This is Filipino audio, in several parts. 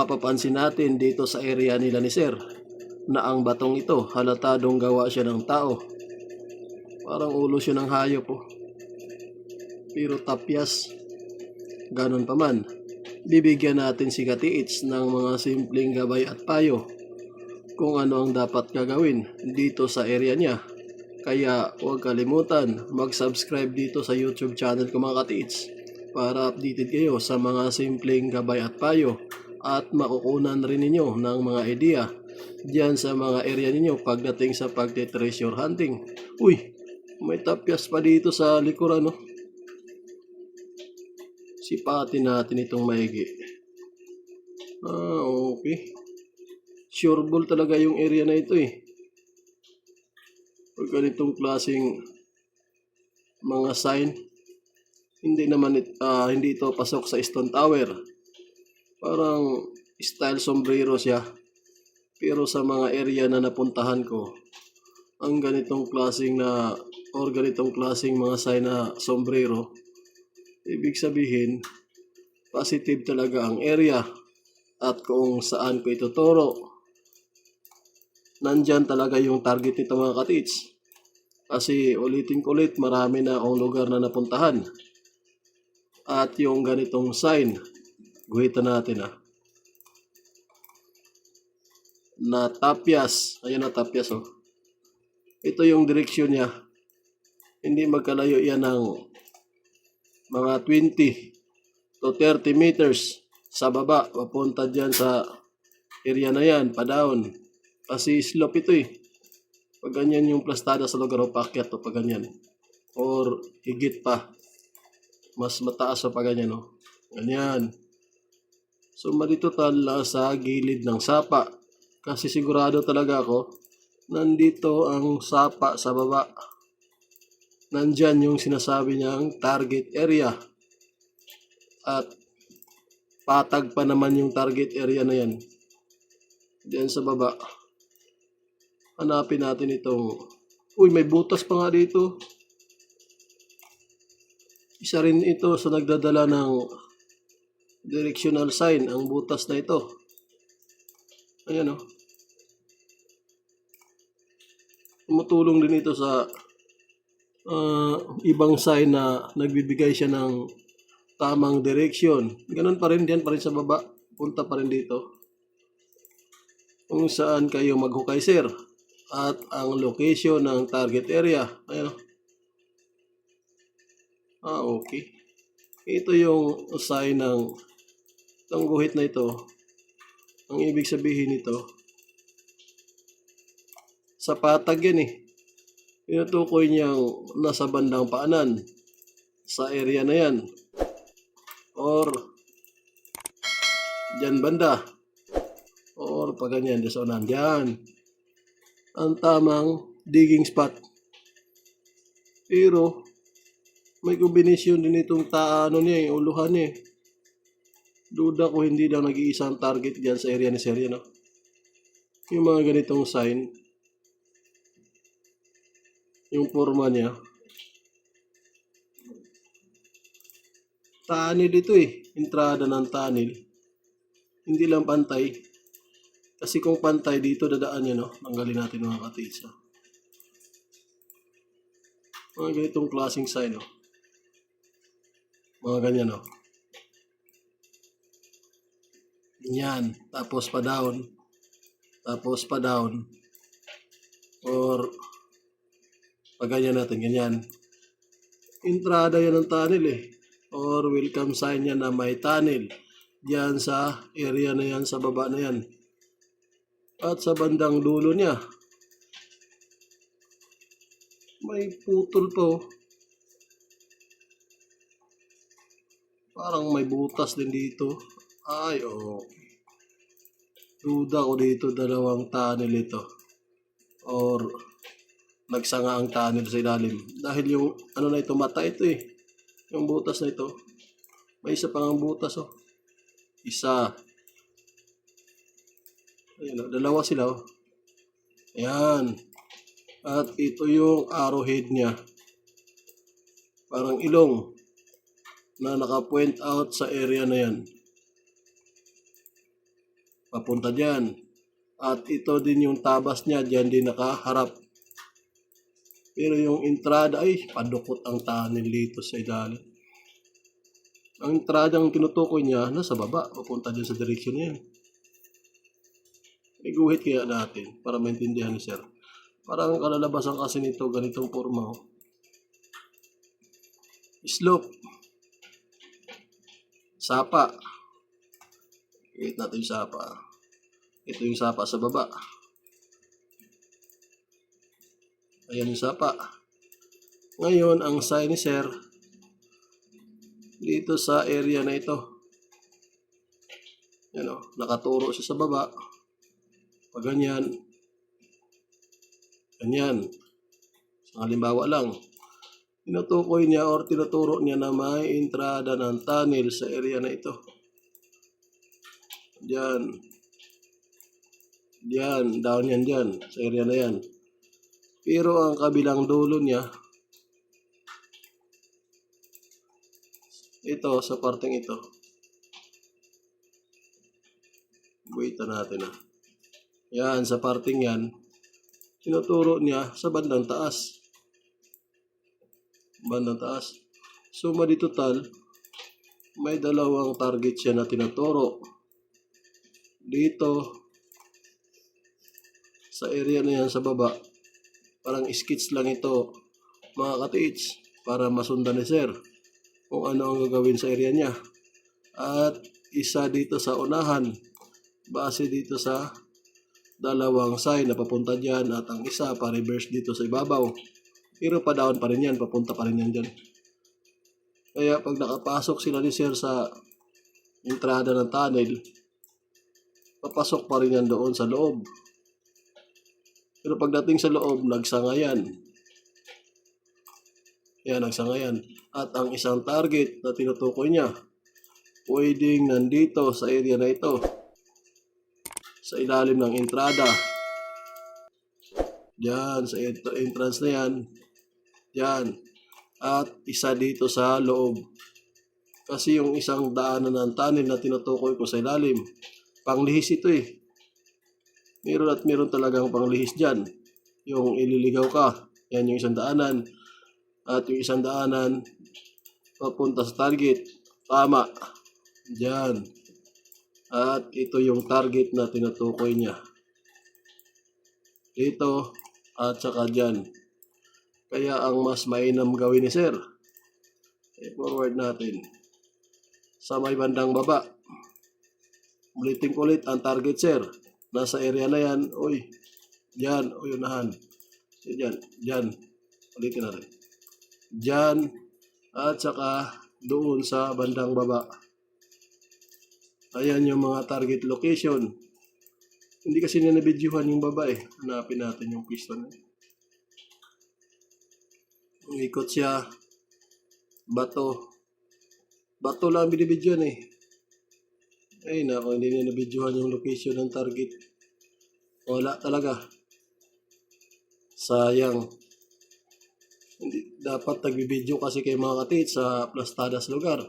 mapapansin natin dito sa area nila ni Sir na ang batong ito halatadong gawa siya ng tao. Parang ulo siya ng hayop po. Pero tapyas. Ganon pa man, bibigyan natin si Katiits ng mga simpleng gabay at payo kung ano ang dapat gagawin dito sa area niya. Kaya huwag kalimutan mag-subscribe dito sa YouTube channel ko mga Katiits para updated kayo sa mga simpleng gabay at payo at makukunan rin ninyo ng mga idea diyan sa mga area ninyo pagdating sa pagte-treasure hunting. Uy, may tapyas pa dito sa likuran, no? Sipatin natin itong maigi. Okay. Sure ball talaga yung area na ito eh. Pag ganitong klaseng mga sign, hindi ito pasok sa Stone Tower. Parang style sombrero siya. Pero sa mga area na napuntahan ko, ang ganitong klaseng mga sign na sombrero, ibig sabihin, positive talaga ang area at kung saan ko ituturo. Nandyan talaga yung target nito mga Katiits. Kasi ulitin ko ulit, marami na akong lugar na napuntahan. At yung ganitong sign, guhitan natin na tapyas. Ayan na tapyas oh. Ito yung direksyon niya. Hindi magkalayo yan ng mga 20 to 30 meters sa baba, papunta dyan sa area na yan, pa-down. Kasi slope ito eh. Pag ganyan yung plastada sa lugar o paakyat o pag ganyan. Or higit pa. Mas mataas o pag ganyan o. Ganyan. So malito tala sa gilid ng sapa. Kasi sigurado talaga ako, nandito ang sapa sa baba. Nandyan yung sinasabi niyang target area. At patag pa naman yung target area na yan. Diyan sa baba. Hanapin natin itong... Uy, may butas pa nga dito. Isa rin ito sa nagdadala ng directional sign, ang butas na ito. Ayan o. Tumutulong din ito sa... ibang sign na nagbibigay siya ng tamang direction. Ganun pa rin, diyan pa rin sa baba. Punta pa rin dito. Kung saan kayo maghukay sir. At ang location ng target area. Ayan. Okay. Ito yung sign ng itong guhit na ito. Ang ibig sabihin nito, sa patag yan eh. Tinutukoy niyang nasa bandang paanan sa area na yan. Or dyan banda. Or pag ganyan, dyan sa unan. Dyan. Ang tamang digging spot. Pero may kombinasyon din itong niya, uluhan niya. Duda ko hindi lang nag-iisang target dyan sa area ni Sir, no? Yung mga ganitong sign. Yung forma niya. Tunnel ito eh. Entrada ng tunnel. Hindi lang pantay. Kasi kung pantay dito dadaan yan, no? Tanggalin natin mga Katiits. Mga ganitong klaseng sign, no? Mga ganyan, no? Ganyan. Tapos pa down. Tapos pa down. Or pag ganyan natin, ganyan. Entrada yan ng tunnel eh. Or welcome sign yan na may tunnel. Diyan sa area na yan, sa baba na yan. At sa bandang dulo niya, may putol pa oh. Parang may butas din dito. Ay, okay. Duda ko dito dalawang tunnel ito. Or nagsanga ang tunnel sa ilalim. Dahil yung ano na ito, mata ito eh. Yung butas na ito. May isa pang butas oh. Isa. Ayan, dalawa sila oh. Ayan. At ito yung arrowhead niya. Parang ilong na naka-point out sa area na yan. papunta dyan. At ito din yung tabas niya, dyan din nakaharap. Pero yung entrada ay padukot ang tunnel dito sa ilalim. Ang entrada ang tinutukoy niya nasa baba, papunta dyan sa direksyon na yan. Iguhit kaya natin para maintindihan ni sir. Parang kalalabasan kasi nito ganitong forma. Slope. Sapa. Iguhit natin yung sapa. Ito yung sapa sa baba. Ayan yung sapa. Ngayon, ang sign ni sir dito sa area na ito. Yan o, nakaturo siya sa baba. Pag ganyan. Ganyan. Sa halimbawa lang. Tinutukoy niya or tinuturo niya na may entrada ng tunnel sa area na ito. Diyan. Diyan. Down yan dyan. Sa area na yan. Pero ang kabilang dulo niya, ito, sa parteng ito. Buhitan natin Yan, sa parteng yan, tinuturo niya sa bandang taas. Bandang taas. Suma di total, may dalawang target siya na tinuturo. Dito, sa area na yan sa baba, parang sketch lang ito, mga katiits, para masundan ni sir kung ano ang gagawin sa area niya. At isa dito sa unahan, base dito sa dalawang sign na papunta dyan, at ang isa pa reverse dito sa ibabaw. Pero pa down pa rin yan, papunta pa rin yan dyan. Kaya pag nakapasok sila ni sir sa entrada ng tunnel, papasok pa rin yan doon sa loob. Pero pagdating sa loob, nagsangayan. Yan, nagsangayan. At ang isang target na tinutukoy niya, pwedeng nandito sa area na ito, sa ilalim ng entrada. Diyan, sa entrance na yan. Diyan. At isa dito sa loob. Kasi yung isang daanan ng tunnel na tinutukoy ko sa ilalim, panglihis ito Meron at meron talagang panglihis dyan. Yung ililigaw ka, yan yung isang daanan. At yung isang daanan, papunta sa target. Tama. Dyan. At ito yung target na tinutukoy niya. Dito at saka dyan. Kaya ang mas mainam gawin ni sir, i-forward natin sa may bandang baba. Ulitin ko ulit ang target sir. Nasa area na yan. Uy. Dyan. Uy, unahan. Dyan. Dyan. Ulitin natin. Dyan. At saka doon sa bandang baba. Ayan yung mga target location. Hindi kasi nabidyohan yung baba Hanapin natin yung piston. Ikot siya. Bato. Bato lang binibidyohan Ay nako, hindi na nabidyohan yung location ng target. Wala talaga. Sayang. Hindi, dapat nagbibidyo kasi kay mga katit sa plastadas lugar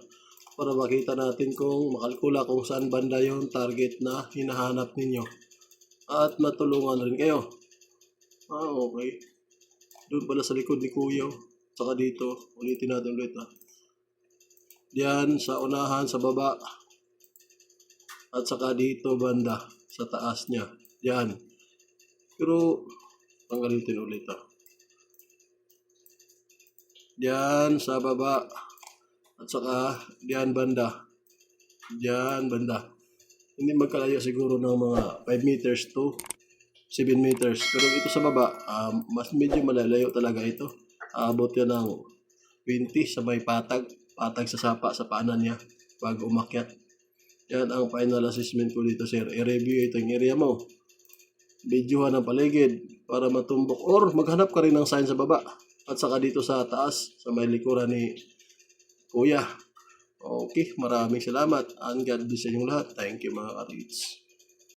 para makita natin kung makalkula kung saan banda yung target na hinahanap ninyo. At matulungan rin kayo. Okay. Doon pala sa likod ni Kuya. Saka dito. Ulitin natin ulit Diyan sa unahan, sa baba. At saka dito banda sa taas niya. Diyan. Pero tanggalin ulit Diyan sa baba. At saka diyan banda. Diyan banda. Hindi magkalayo siguro ng mga 5 meters to 7 meters. Pero ito sa baba, mas medyo malalayo talaga ito. Abot yan ng 20 sa may patag. Patag sa sapa sa paanan niya bago umakyat. Yan ang final assessment ko dito sir. I-review ito yung area mo. Videohan ang paligid para matumbok. Or maghanap ka rin ng sign sa baba. At saka dito sa taas, sa may likuran ni Kuya. Okay, maraming salamat. And God bless sa inyong lahat. Thank you mga katids.